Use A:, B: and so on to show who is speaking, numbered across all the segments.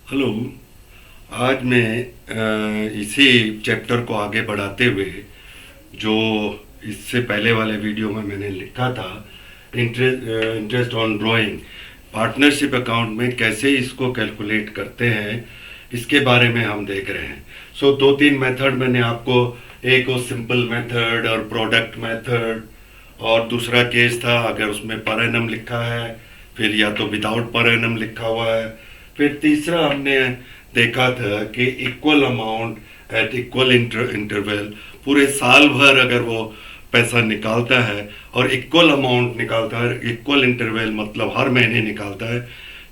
A: Hello. आज मैं इसी चैप्टर को आगे बढ़ाते हुए जो इससे पहले वाले वीडियो में मैंने लिखा था, interest on drawing, partnership account में कैसे इसको कैलकुलेट करते हैं, इसके बारे में हम देख रहे हैं। दो तीन मेथड मैंने आपको, एक वो सिंपल मेथड और प्रोडक्ट मेथड, और दूसरा केस था अगर उसमें पर एनम लिखा है, फिर या तो विदाउट पर एनम लिखा हुआ है, फिर तीसरा हमने देखा था कि equal amount at equal interval, पूरे साल भर अगर वो पैसा निकालता है और इक्वल अमाउंट निकालता है, इक्वल इंटरवल मतलब हर महीने निकालता है,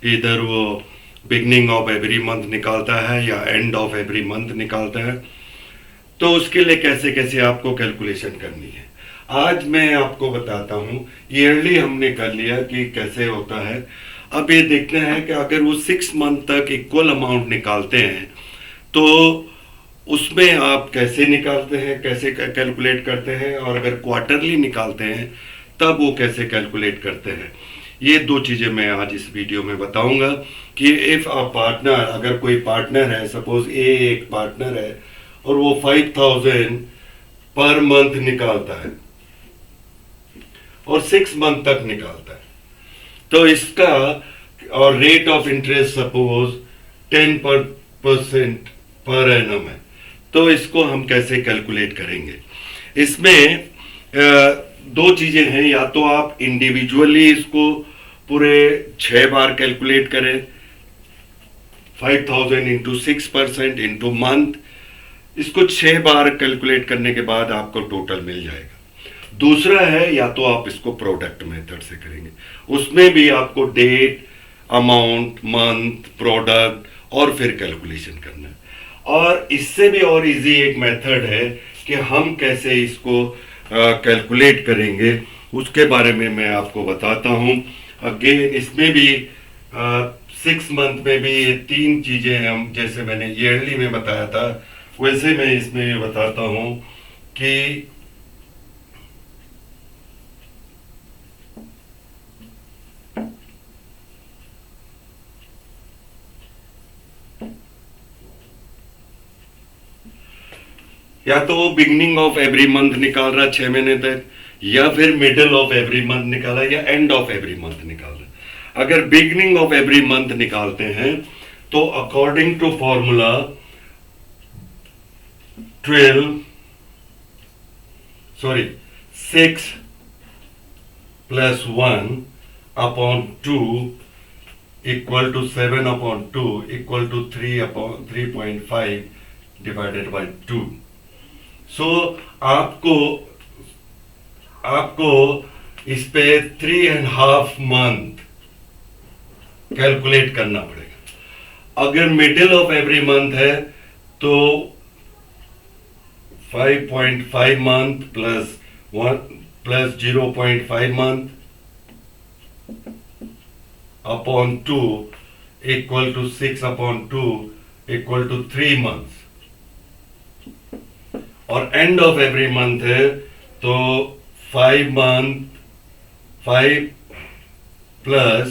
A: इधर वो बिगनिंग ऑफ एवरी मंथ निकालता है या एंड ऑफ एवरी मंथ निकालता है, तो उसके लिए कैसे कैसे आपको कैलकुलेशन करनी है आज मैं आपको बताता हूँ। ईयरली हमने कर लिया कि कैसे होता है। अब ये देखना है कि अगर वो 6 मंथ तक इक्वल अमाउंट निकालते हैं तो उसमें आप कैसे निकालते हैं, कैसे कैलकुलेट करते हैं, और अगर क्वार्टरली निकालते हैं तब वो कैसे कैलकुलेट करते हैं। ये दो चीज़ें मैं आज इस वीडियो में बताऊंगा कि इफ़ अ पार्टनर, अगर कोई पार्टनर है, सपोज ए एक पार्टनर है और वो 5000 पर मंथ निकालता है और 6 मंथ तक निकालता है, तो इसका और rate of interest suppose 10% per annum है, तो इसको हम कैसे कैलकुलेट करेंगे। इसमें दो चीजें हैं, या तो आप इंडिविजुअली इसको पूरे 6 बार कैलकुलेट करें, 5000 इंटू 6% इंटू मंथ, इसको 6 बार कैलकुलेट करने के बाद आपको टोटल मिल जाएगा। दूसरा है या तो आप इसको प्रोडक्ट मेथड से करेंगे, उसमें भी आपको डेट, अमाउंट, मंथ, प्रोडक्ट और फिर कैलकुलेशन करना है। और इससे भी और इजी एक मेथड है कि हम कैसे इसको कैलकुलेट करेंगे, उसके बारे में मैं आपको बताता हूँ। अगेन इसमें भी 6 मंथ में भी ये 3 चीजें हम, जैसे मैंने ईयरली में बताया था वैसे मैं इसमें ये बताता हूँ कि या तो वो बिगनिंग ऑफ एवरी मंथ निकाल रहा 6 महीने तक, या फिर मिडल ऑफ एवरी मंथ निकाला, या एंड ऑफ एवरी मंथ निकाल रहा। अगर बिगनिंग ऑफ एवरी मंथ निकालते हैं तो according to formula 6 plus 1 upon 2 equal to 7 upon 2 equal to 3 upon 3.5 divided by 2। So आपको इस पे 3.5 मंथ कैलकुलेट करना पड़ेगा। अगर मिडिल ऑफ एवरी मंथ है तो 5.5 month plus 0.5 month upon 2 equal to 6 upon 2 equal to 3 months, और एंड ऑफ एवरी मंथ है तो 5 month 5 plus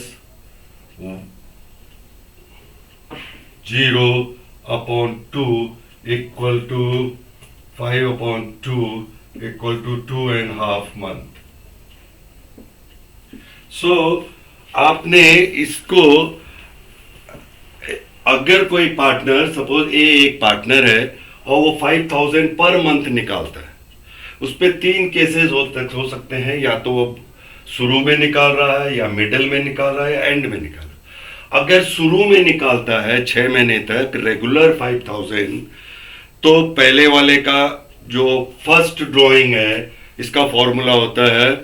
A: 0 upon 2 equal to 5 upon 2 equal to 2.5 month. So आपने इसको, अगर कोई पार्टनर, सपोज ए एक पार्टनर है और वो 5000 पर मंथ निकालता है, उस पर 3 केसेस हो सकते हैं, या तो वो शुरू में निकाल रहा है, या मिडल में निकाल रहा है, या एंड में निकाल रहा है। अगर शुरू में निकालता है 6 महीने तक रेगुलर 5000, तो पहले वाले का जो फर्स्ट ड्राइंग है, इसका फॉर्मूला होता है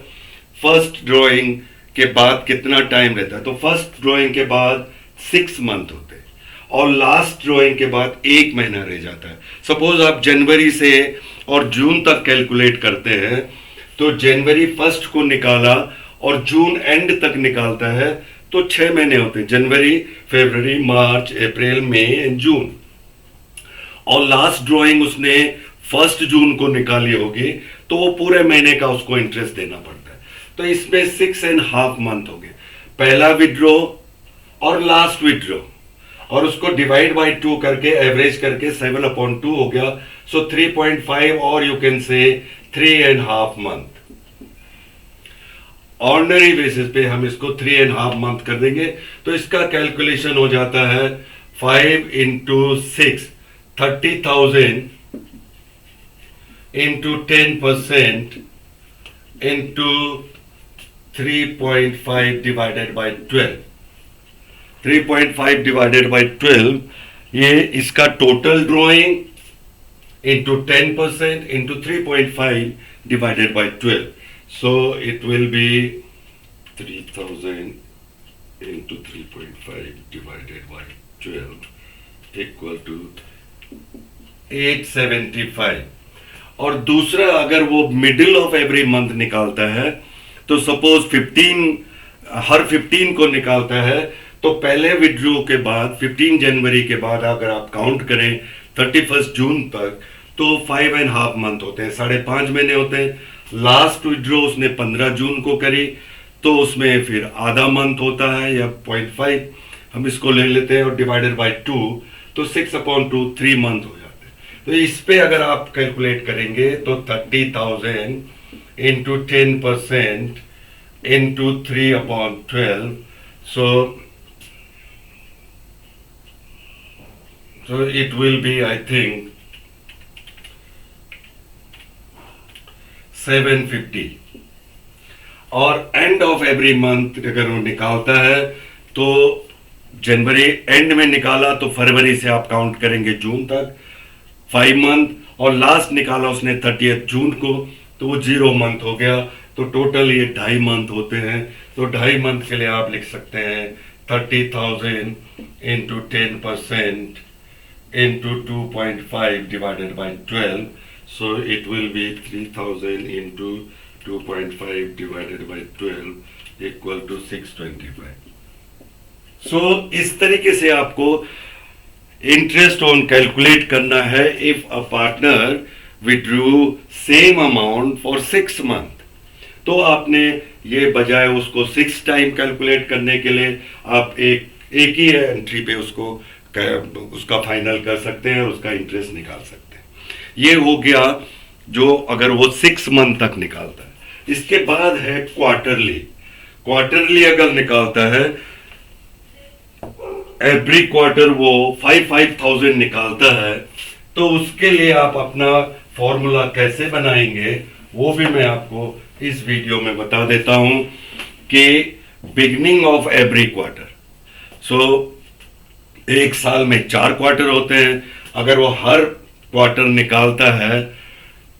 A: फर्स्ट ड्राइंग के बाद कितना टाइम रहता है, तो फर्स्ट ड्राइंग के बाद 6 मंथ होते हैं और लास्ट ड्राइंग के बाद 1 महीना रह जाता है। सपोज आप जनवरी से और जून तक कैलकुलेट करते हैं, तो जनवरी 1 को निकाला और जून एंड तक निकालता है, तो 6 महीने होते हैं, जनवरी, फरवरी, मार्च, अप्रैल, मई एंड जून। और लास्ट ड्राइंग उसने 1 जून को निकाली होगी, तो वो पूरे महीने का उसको इंटरेस्ट देना पड़ता है। तो इसमें 6.5 मंथ हो गए, पहला विड्रॉ और लास्ट विड्रॉ। और उसको डिवाइड बाय 2 करके एवरेज करके 7/2 हो गया. सो 3.5 और you can say 3.5 month. Ordinary basis पे हम इसको 3.5 मंथ कर देंगे. तो इसका कैलकुलेशन हो जाता है 5 into 6, 30,000 into 10% into 3.5 divided by 12. 3.5 divided by 12, ये इसका total drawing into 10% into 3.5 divided by 12. So it will be 3,000 into 3.5 divided by 12 equal to 875. और दूसरा, अगर वो मिडिल ऑफ एवरी मंथ निकालता है तो सपोज 15 को निकालता है, तो पहले विड्रॉ के बाद 15 जनवरी के बाद अगर आप काउंट करें 31 जून तक, तो 5.5 मंथ होते हैं, 5.5 महीने होते हैं. लास्ट विड्रॉ उसने 15 जून को करी, तो उसमें फिर आधा मंथ होता है या 0.5 हम इसको ले लेते हैं और डिवाइडेड बाय 2, तो 6/2 3 मंथ हो जाते हैं. तो इस पे अगर आप कैलकुलेट करेंगे तो 30,000 into 10% into 3/12, so it will be, I think, 750. और एंड ऑफ एवरी मंथ अगर वो निकालता है तो जनवरी एंड में निकाला तो फरवरी से आप काउंट करेंगे जून तक 5 मंथ, और लास्ट निकाला उसने 30 जून को, तो वो 0 मंथ हो गया. तो टोटल ये 2.5 मंथ होते हैं. तो 2.5 मंथ के लिए आप लिख सकते हैं 30,000 into 10% into 2.5 divided by 12. So it will be 3,000 into 2.5 divided by 12 equal to 625. So इस तरीके से आपको इंटरेस्ट ऑन कैलकुलेट करना है if a partner withdrew same amount for 6 month. तो आपने ये बजाय उसको 6 टाइम कैलकुलेट करने के लिए आप एक ही एंट्री पे उसका फाइनल कर सकते हैं और उसका इंटरेस्ट निकाल सकते हैं. ये हो गया जो अगर वो 6 मंथ तक निकालता है. इसके बाद है क्वार्टरली अगर निकालता है, एवरी क्वार्टर वो 5,000 निकालता है, तो उसके लिए आप अपना फॉर्मूला कैसे बनाएंगे वो भी मैं आपको इस वीडियो में बता देता हूं कि बिगनिंग ऑफ एवरी क्वार्टर. सो एक साल में 4 क्वार्टर होते हैं. अगर वो हर क्वार्टर निकालता है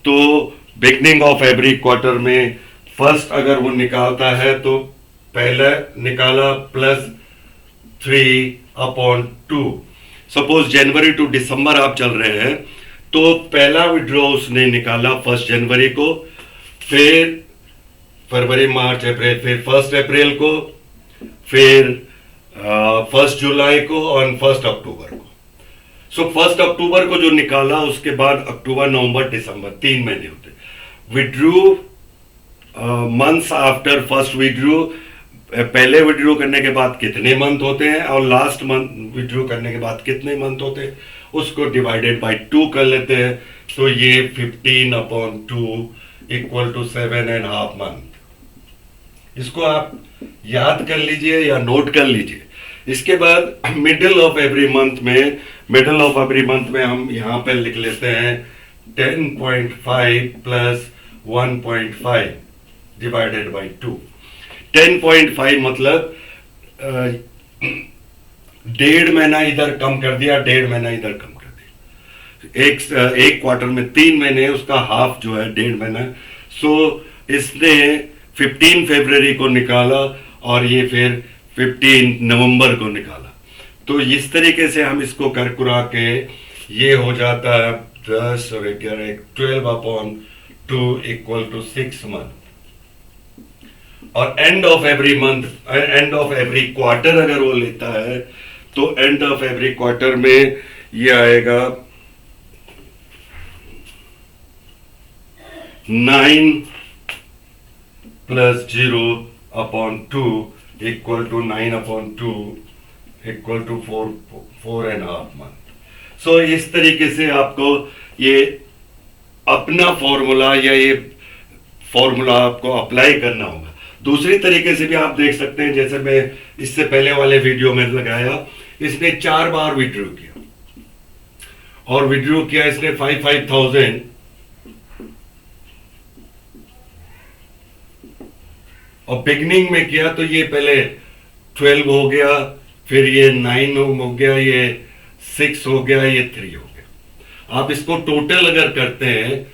A: तो बिगनिंग ऑफ एवरी क्वार्टर में फर्स्ट अगर वो निकालता है तो पहला निकाला +3/2. सपोज जनवरी टू दिसंबर आप चल रहे हैं, तो पहला विड्रॉ उसने निकाला 1 जनवरी को, फिर फरवरी मार्च अप्रैल, फिर 1 अप्रैल को, फिर 1 जुलाई को और 1 अक्टूबर को. सो 1 अक्टूबर को जो निकाला उसके बाद अक्टूबर नवंबर दिसंबर 3 महीने होते. Withdrew months after first withdrew, पहले विड्रू करने के बाद कितने मंथ होते हैं और लास्ट मंथ विड्रू करने के बाद कितने मंथ होते हैं, उसको डिवाइडेड बाय 2 कर लेते हैं. तो ये 15/2 इक्वल टू 7.5 मंथ. इसको आप याद कर लीजिए या नोट कर लीजिए. इसके बाद मिडिल ऑफ एवरी मंथ में हम यहां पे लिख लेते हैं 10.5 प्लस 1.5 डिवाइडेड बाय 2. 10.5 मतलब 1.5 महीना इधर कम कर दिया, 1.5 महीना इधर कम कर दिया. एक क्वार्टर में 3 महीने, उसका हाफ जो है 1.5 महीना. सो इसने 15 फरवरी को निकाला और ये फिर 15 नवंबर को निकाला. तो इस तरीके से हम इसको करकुरा के ये हो जाता है 10 और 11 12/2 इक्वल टू 6 मंथ. और एंड ऑफ एवरी क्वार्टर अगर वो लेता है तो एंड ऑफ एवरी क्वार्टर में ये आएगा 9 + 0/2 equal to 9/2 equal to 4.5 month. So इस तरीके से आपको ये अपना फॉर्मूला या ये फॉर्मूला आपको अप्लाई करना होगा। दूसरी तरीके से भी आप देख सकते हैं, जैसे मैं इससे पहले वाले वीडियो में लगाया, इसने 4 बार विड्रॉ किया और विड्रॉ किया इसने 5,000 और बिगनिंग में किया तो ये पहले 12 हो गया, फिर ये 9 हो गया, ये 6 हो गया, ये 3 हो गया। आप इसको टोटल अगर करते हैं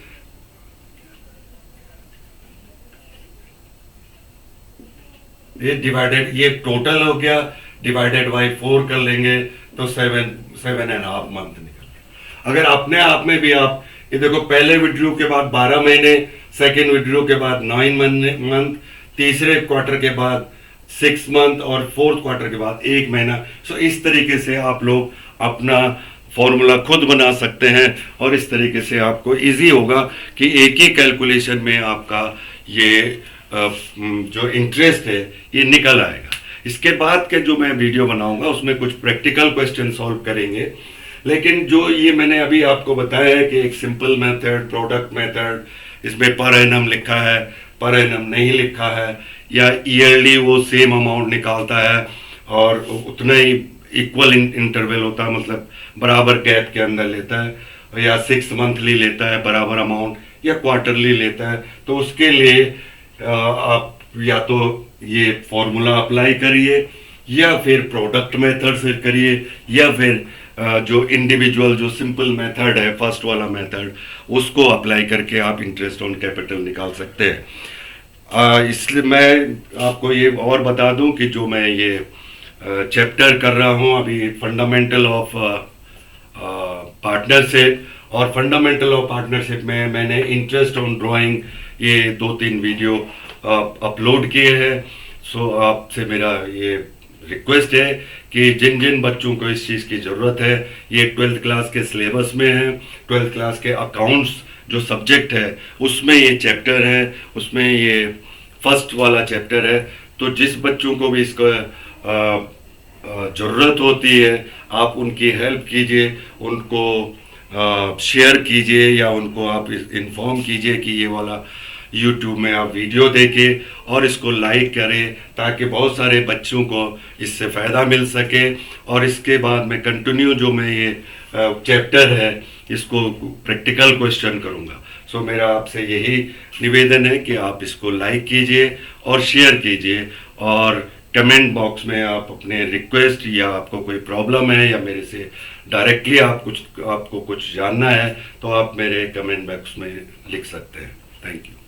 A: ये टोटल हो गया, डिवाइडेड बाई 4 कर लेंगे तो 7.5 मंथ निकल गया। अगर अपने आप में भी आप ये देखो, पहले विड्रॉ के बाद 12 महीने, सेकेंड विड्रॉ के बाद 9 मंथ, तीसरे क्वार्टर के बाद 6 मंथ और फोर्थ क्वार्टर के बाद 1 महीना। सो इस तरीके से आप लोग अपना फॉर्मूला खुद बना सकते हैं और इस तरीके से आपको इजी होगा कि एक ही कैलकुलेशन में आपका ये जो इंटरेस्ट है ये निकल आएगा। इसके बाद के जो मैं वीडियो बनाऊंगा उसमें कुछ प्रैक्टिकल क्वेश्चन सॉल्व करेंगे, लेकिन जो ये मैंने अभी आपको बताया है कि एक सिंपल मेथड, प्रोडक्ट मेथड, इसमें पर एनम लिखा है, पर एनम नहीं लिखा है, या ईयरली वो सेम अमाउंट निकालता है और उतना ही इक्वल इंटरवल होता है, मतलब बराबर गैप के अंदर लेता है, या 6 मंथली लेता है बराबर अमाउंट, या क्वार्टरली लेता है। तो उसके लिए आप या तो ये फॉर्मूला अप्लाई करिए, या फिर प्रोडक्ट मेथड से करिए, या फिर जो इंडिविजुअल जो सिंपल मेथड है, फर्स्ट वाला मेथड, उसको अप्लाई करके आप इंटरेस्ट ऑन कैपिटल निकाल सकते हैं। इसलिए मैं आपको ये और बता दूं कि जो मैं ये चैप्टर कर रहा हूं अभी, फंडामेंटल ऑफ पार्टनरशिप, और फंडामेंटल ऑफ पार्टनरशिप में मैंने इंटरेस्ट ऑन ड्राइंग ये 2-3 वीडियो अपलोड किए हैं। सो आपसे मेरा ये रिक्वेस्ट है कि जिन जिन बच्चों को इस चीज़ की ज़रूरत है, ये 12th क्लास के सिलेबस में है, 12th क्लास के अकाउंट्स जो सब्जेक्ट है उसमें ये चैप्टर है, उसमें ये फर्स्ट वाला चैप्टर है। तो जिस बच्चों को भी इसका ज़रूरत होती है, आप उनकी हेल्प कीजिए, उनको शेयर कीजिए, या उनको आप इन्फॉर्म कीजिए कि ये वाला YouTube में आप वीडियो देखें और इसको लाइक करें, ताकि बहुत सारे बच्चों को इससे फ़ायदा मिल सके। और इसके बाद मैं कंटिन्यू जो मैं ये चैप्टर है इसको प्रैक्टिकल क्वेश्चन करूँगा। सो मेरा आपसे यही निवेदन है कि आप इसको लाइक कीजिए और शेयर कीजिए, और कमेंट बॉक्स में आप अपने रिक्वेस्ट, या आपको कोई प्रॉब्लम है, या मेरे से डायरेक्टली आपको कुछ जानना है, तो आप मेरे कमेंट बॉक्स में लिख सकते हैं। Thank you.